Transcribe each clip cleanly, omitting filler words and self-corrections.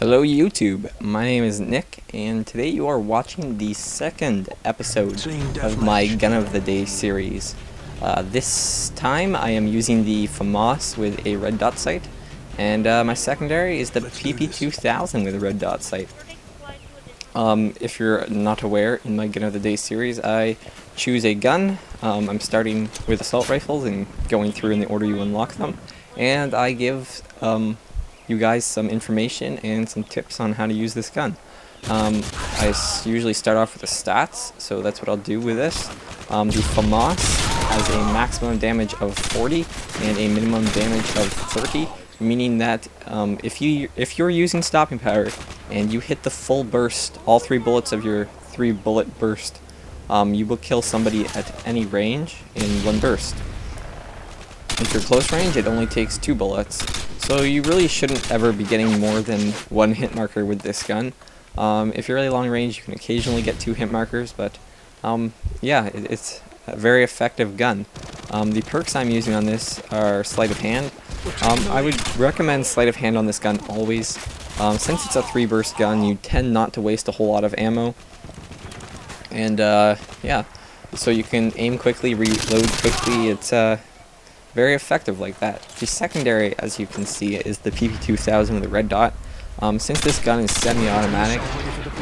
Hello YouTube, my name is Nick, and today you are watching the second episode of my Gun of the Day series. This time I am using the FAMAS with a red dot sight, and my secondary is the PP2000 with a red dot sight. If you're not aware, in my Gun of the Day series I choose a gun. I'm starting with assault rifles and going through in the order you unlock them, and I give you guys some information and some tips on how to use this gun. Usually start off with the stats, so that's what I'll do with this. The FAMAS has a maximum damage of 40 and a minimum damage of 30, meaning that if you're using stopping power and you hit the full burst, all 3 bullets of your 3-bullet burst, you will kill somebody at any range in 1 burst. If you're close range, it only takes 2 bullets. So you really shouldn't ever be getting more than 1 hit marker with this gun. If you're really long range, you can occasionally get 2 hit markers, but yeah, it's a very effective gun. The perks I'm using on this are Sleight of Hand. I would recommend Sleight of Hand on this gun always. Since it's a 3-burst gun, you tend not to waste a whole lot of ammo. And yeah, so you can aim quickly, reload quickly. It's very effective like that. The secondary, as you can see, is the PP2000 with a red dot. Since this gun is semi-automatic,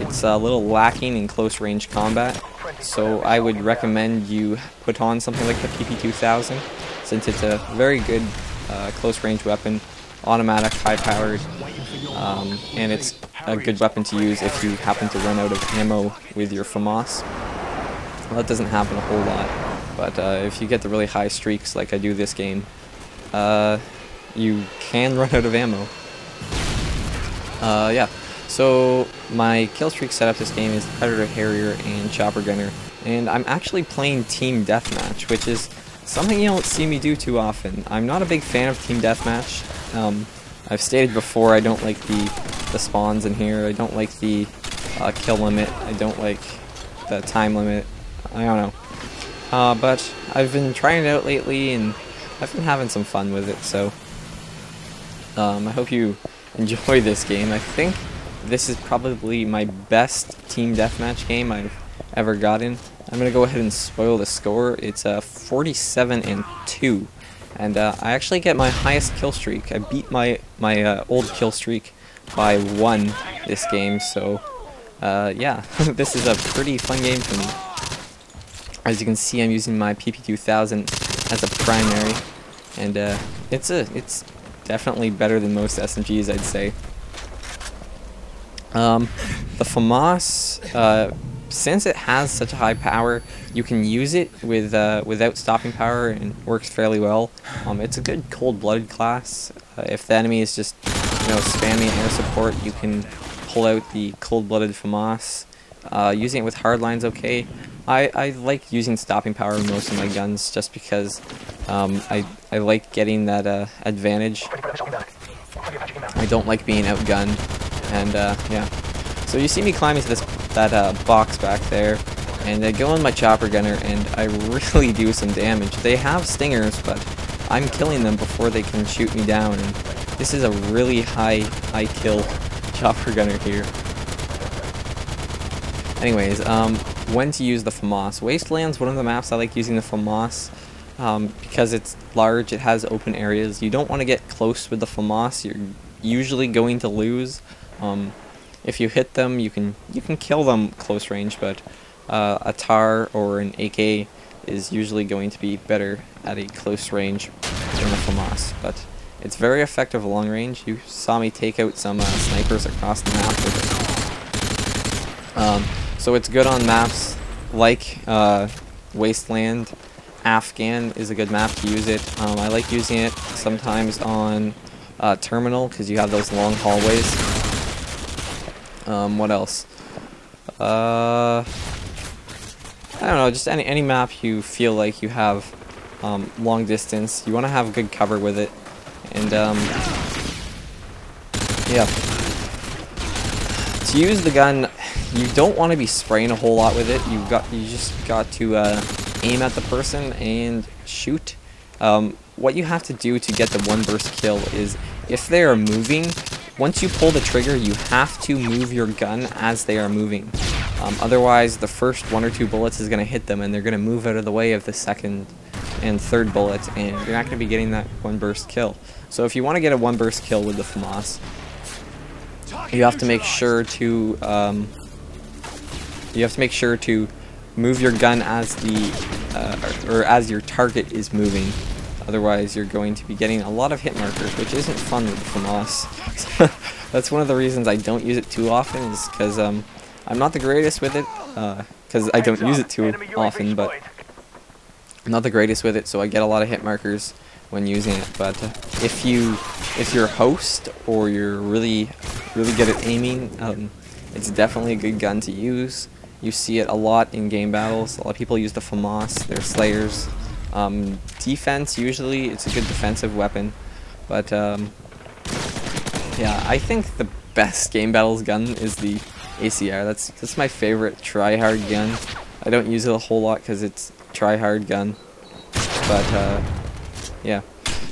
it's a little lacking in close range combat, so I would recommend you put on something like the PP2000, since it's a very good close range weapon, automatic, high powered, and it's a good weapon to use if you happen to run out of ammo with your FAMAS. Well, that doesn't happen a whole lot. But if you get the really high streaks like I do this game, you can run out of ammo. Yeah, so my kill streak setup this game is Predator, Harrier, and Chopper Gunner. And I'm actually playing Team Deathmatch, which is something you don't see me do too often. I'm not a big fan of Team Deathmatch. I've stated before I don't like the spawns in here, I don't like the kill limit, I don't like the time limit, I don't know. But I've been trying it out lately, and I've been having some fun with it, so I hope you enjoy this game. I think this is probably my best Team Deathmatch game I've ever gotten. I'm going to go ahead and spoil the score. It's 47-2, and I actually get my highest kill streak. I beat my old kill streak by 1 this game, so yeah, this is a pretty fun game for me. As you can see, I'm using my PP2000 as a primary, and it's definitely better than most SMGs, I'd say. The FAMAS, since it has such a high power, you can use it with without stopping power, and works fairly well. It's a good cold-blooded class. If the enemy is just spamming air support, you can pull out the cold-blooded FAMAS. Using it with hardline's okay. I like using stopping power in most of my guns just because I like getting that advantage. I don't like being outgunned, and yeah. So you see me climbing to that box back there, and I go in my chopper gunner, and I really do some damage. They have stingers, but I'm killing them before they can shoot me down, and this is a really high kill chopper gunner here. Anyways, when to use the FAMAS. Wasteland's one of the maps I like using the FAMAS because it's large, it has open areas. You don't want to get close with the FAMAS, you're usually going to lose. If you hit them, you can kill them close range, but a TAR or an AK is usually going to be better at a close range than the FAMAS. But it's very effective long range. You saw me take out some snipers across the map with it. So it's good on maps like Wasteland. Afghan is a good map to use it. I like using it sometimes on Terminal because you have those long hallways. What else? I don't know, just any map you feel like you have long distance. You want to have good cover with it. And yeah. To use the gun, you don't want to be spraying a whole lot with it. You just got to aim at the person and shoot. What you have to do to get the 1 burst kill is, if they are moving, once you pull the trigger, you have to move your gun as they are moving. Otherwise, the first 1 or 2 bullets is going to hit them, and they're going to move out of the way of the second and third bullet, and you're not going to be getting that one burst kill. So if you want to get a one burst kill with the FAMAS, you have to make sure to move your gun as as your target is moving. Otherwise, you're going to be getting a lot of hit markers, which isn't fun with the FAMAS. That's one of the reasons I don't use it too often, is because I'm not the greatest with it, because I don't use it too often, but I'm not the greatest with it, so I get a lot of hit markers when using it. But if you're a host or you're really good at aiming, it's definitely a good gun to use. You see it a lot in game battles. A lot of people use the FAMAS. They're slayers. Defense, usually it's a good defensive weapon, but yeah, I think the best game battles gun is the ACR. That's my favorite try-hard gun. I don't use it a whole lot because it's try-hard gun, but yeah,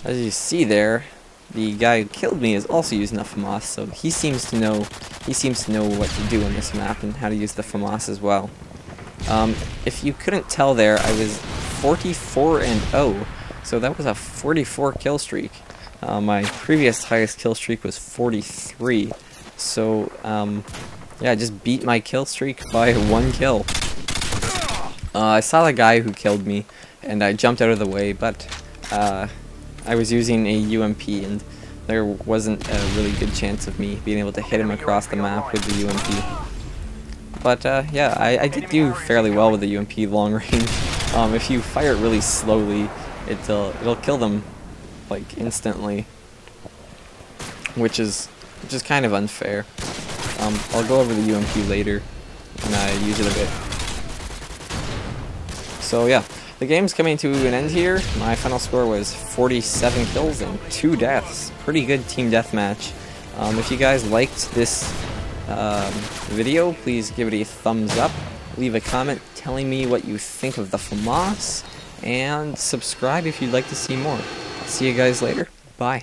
as you see there, the guy who killed me is also using the FAMAS, so he seems to know what to do on this map and how to use the FAMAS as well. If you couldn't tell there, I was 44-0, so that was a 44 kill streak. My previous highest kill streak was 43, so yeah, I just beat my kill streak by 1 kill. I saw the guy who killed me, and I jumped out of the way, but I was using a UMP, and there wasn't a really good chance of me being able to hit him across the map with the UMP. But yeah, I did do fairly well with the UMP long range. If you fire it really slowly, it'll kill them like instantly, which is kind of unfair. I'll go over the UMP later when I use it a bit. So yeah, the game's coming to an end here. My final score was 47 kills and 2 deaths. Pretty good team deathmatch. If you guys liked this video, please give it a thumbs up. Leave a comment telling me what you think of the FAMAS, and subscribe if you'd like to see more. I'll see you guys later. Bye.